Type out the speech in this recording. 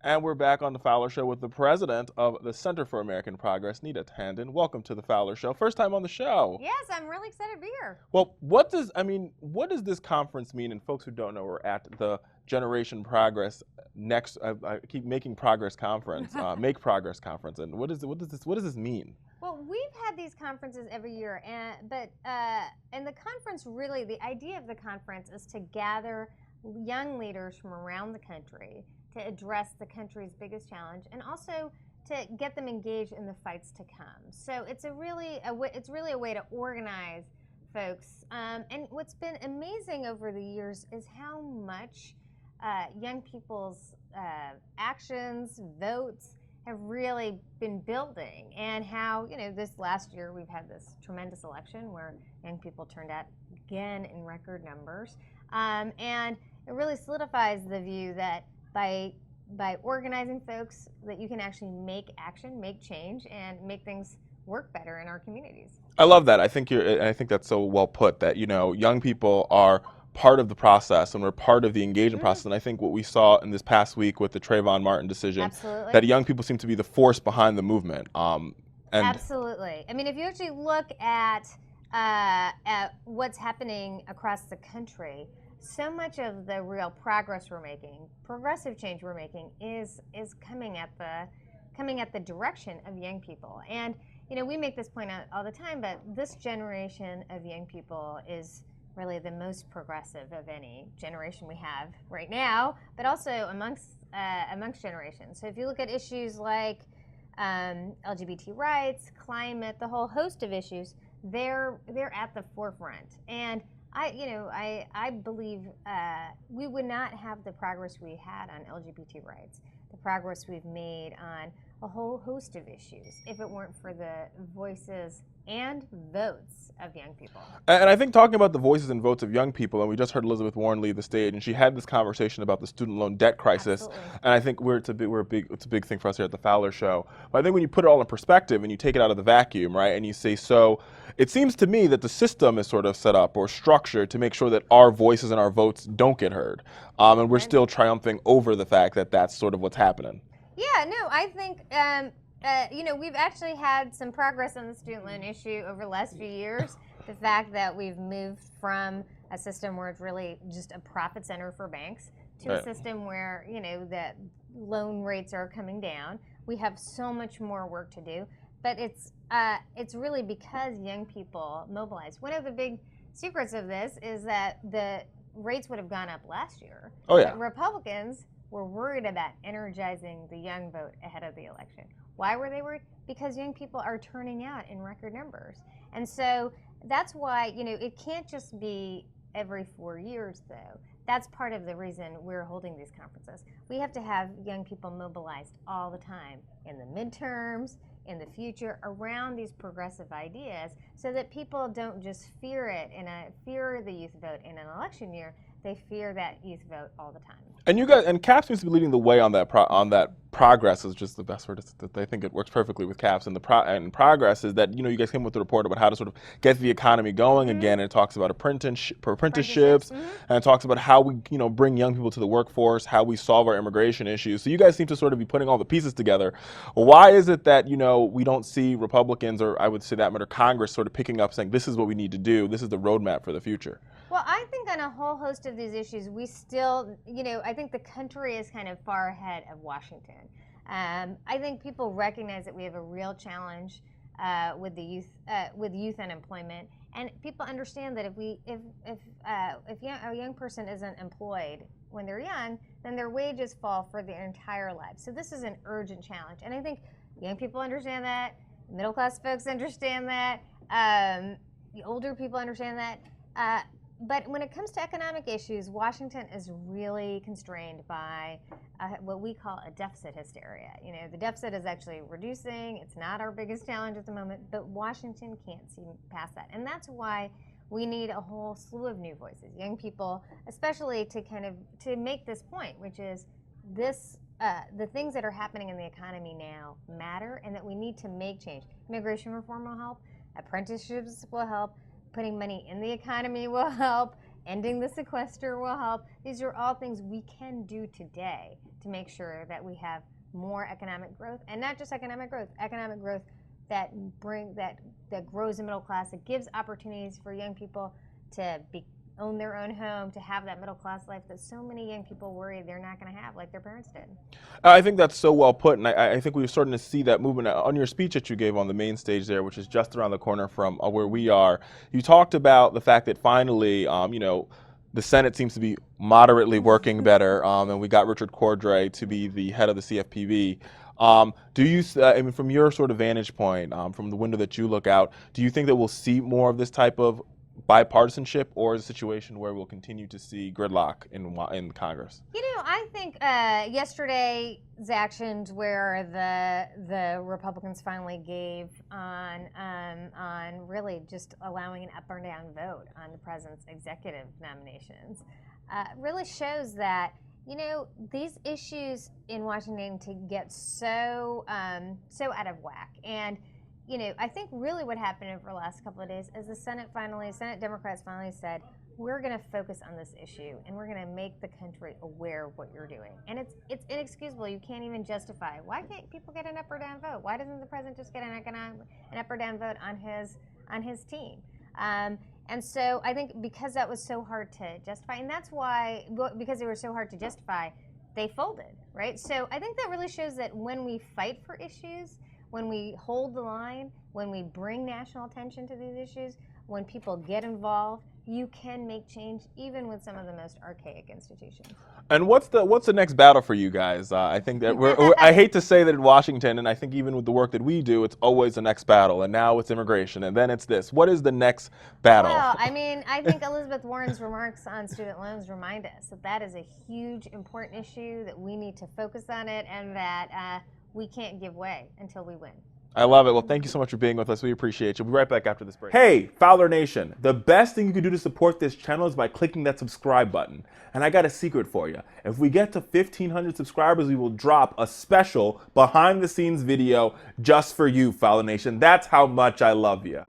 And we're back on the Fowler Show with the president of the Center for American Progress, Neera Tanden. Welcome to the Fowler Show. First time on the show. Yes, I'm really excited to be here. Well, what does this conference mean? And folks who don't know, we're at the Generation Progress next. I keep making Progress Conference, Make Progress Conference. And what does this mean? Well, we've had these conferences every year, and the conference really, the idea of the conference is to gather young leaders from around the country to address the country's biggest challenge, and also to get them engaged in the fights to come. So it's really a way to organize folks. And what's been amazing over the years is how much young people's actions, votes, have really been building, and how, this last year we've had this tremendous election where young people turned out again in record numbers, and it really solidifies the view that by organizing folks, that you can actually make action, make change, and make things work better in our communities. I love that. I think that's so well put, that young people are part of the process, and we're part of the engagement process. And I think what we saw in this past week with the Trayvon Martin decision, Absolutely. that young people seem to be the force behind the movement. Absolutely. I mean, if you actually look at what's happening across the country, so much of the real progress we're making, progressive change we're making, is coming at the direction of young people. And we make this point out all the time, but this generation of young people is really the most progressive of any generation we have right now, but also amongst generations. So if you look at issues like LGBT rights, climate, the whole host of issues, they're at the forefront. And I believe we would not have the progress we had on LGBT rights, the progress we've made on a whole host of issues, if it weren't for the voices and votes of young people. And I think, talking about the voices and votes of young people, and we just heard Elizabeth Warren leave the stage, and she had this conversation about the student loan debt crisis. Absolutely. And I think it's a big thing for us here at the Fowler Show. But I think when you put it all in perspective and you take it out of the vacuum, right, and you say, so it seems to me that the system is sort of set up or structured to make sure that our voices and our votes don't get heard. And we're still triumphing over the fact that that's sort of what's happening. Yeah, no, I think we've actually had some progress on the student loan issue over the last few years. The fact that we've moved from a system where it's really just a profit center for banks to a system where, the loan rates are coming down. We have so much more work to do, but it's really because young people mobilize. One of the big secrets of this is that the rates would have gone up last year. Oh, yeah. But Republicans were worried about energizing the young vote ahead of the election. Why were they worried? Because young people are turning out in record numbers. And so that's why, it can't just be every 4 years, though. That's part of the reason we're holding these conferences. We have to have young people mobilized all the time, in the midterms, in the future, around these progressive ideas, so that people don't just fear the youth vote in an election year. They fear that youth vote all the time. And you guys, and CAP seems to be leading the way on that. Progress is just the best word. I think it works perfectly with CAPS. And progress is that you guys came with a report about how to sort of get the economy going again. And it talks about apprenticeships, and it talks about how we bring young people to the workforce, how we solve our immigration issues. So you guys seem to sort of be putting all the pieces together. Why is it that we don't see Republicans, or I would say that matter Congress, sort of picking up saying this is what we need to do, this is the roadmap for the future? Well, I think on a whole host of these issues, we still, I think the country is kind of far ahead of Washington. I think people recognize that we have a real challenge with youth unemployment, and people understand that if a young person isn't employed when they're young, then their wages fall for their entire life. So this is an urgent challenge, and I think young people understand that, middle class folks understand that, the older people understand that. But when it comes to economic issues, Washington is really constrained by what we call a deficit hysteria. The deficit is actually reducing. It's not our biggest challenge at the moment, but Washington can't see past that. And that's why we need a whole slew of new voices, young people, especially to make this point, which is the things that are happening in the economy now matter, and that we need to make change. Immigration reform will help. Apprenticeships will help. Putting money in the economy will help. Ending the sequester will help. These are all things we can do today to make sure that we have more economic growth, and not just economic growth that grows the middle class, that gives opportunities for young people to own their own home, to have that middle class life that so many young people worry they're not going to have like their parents did. I think that's so well put, and I think we're starting to see that movement on your speech that you gave on the main stage there, which is just around the corner from where we are. You talked about the fact that finally, the Senate seems to be moderately working better, and we got Richard Cordray to be the head of the CFPB. Do you, I mean, from your sort of vantage point, from the window that you look out, do you think that we'll see more of this type of bipartisanship, or is a situation where we'll continue to see gridlock in Congress? I think yesterday's actions, where the Republicans finally gave on really just allowing an up or down vote on the president's executive nominations, really shows that these issues in Washington to get so out of whack. And I think really what happened over the last couple of days is the Senate Democrats finally said, we're going to focus on this issue, and we're going to make the country aware of what you're doing. And it's inexcusable. You can't even justify. Why can't people get an up or down vote? Why doesn't the president just get an up or down vote on his team? And so I think because that was so hard to justify, and that's why, because they were so hard to justify, they folded, right? So I think that really shows that when we fight for issues, when we hold the line, when we bring national attention to these issues, when people get involved, you can make change even with some of the most archaic institutions. And what's the next battle for you guys? I think that I hate to say that in Washington, and I think even with the work that we do, it's always the next battle. And now it's immigration, and then it's this. What is the next battle? Well, I mean, I think Elizabeth Warren's remarks on student loans remind us that that is a huge, important issue, that we need to focus on it, and that we can't give way until we win. I love it. Well, thank you so much for being with us. We appreciate you. We'll be right back after this break. Hey, Fowler Nation. The best thing you can do to support this channel is by clicking that subscribe button. And I got a secret for you. If we get to 1,500 subscribers, we will drop a special behind-the-scenes video just for you, Fowler Nation. That's how much I love you.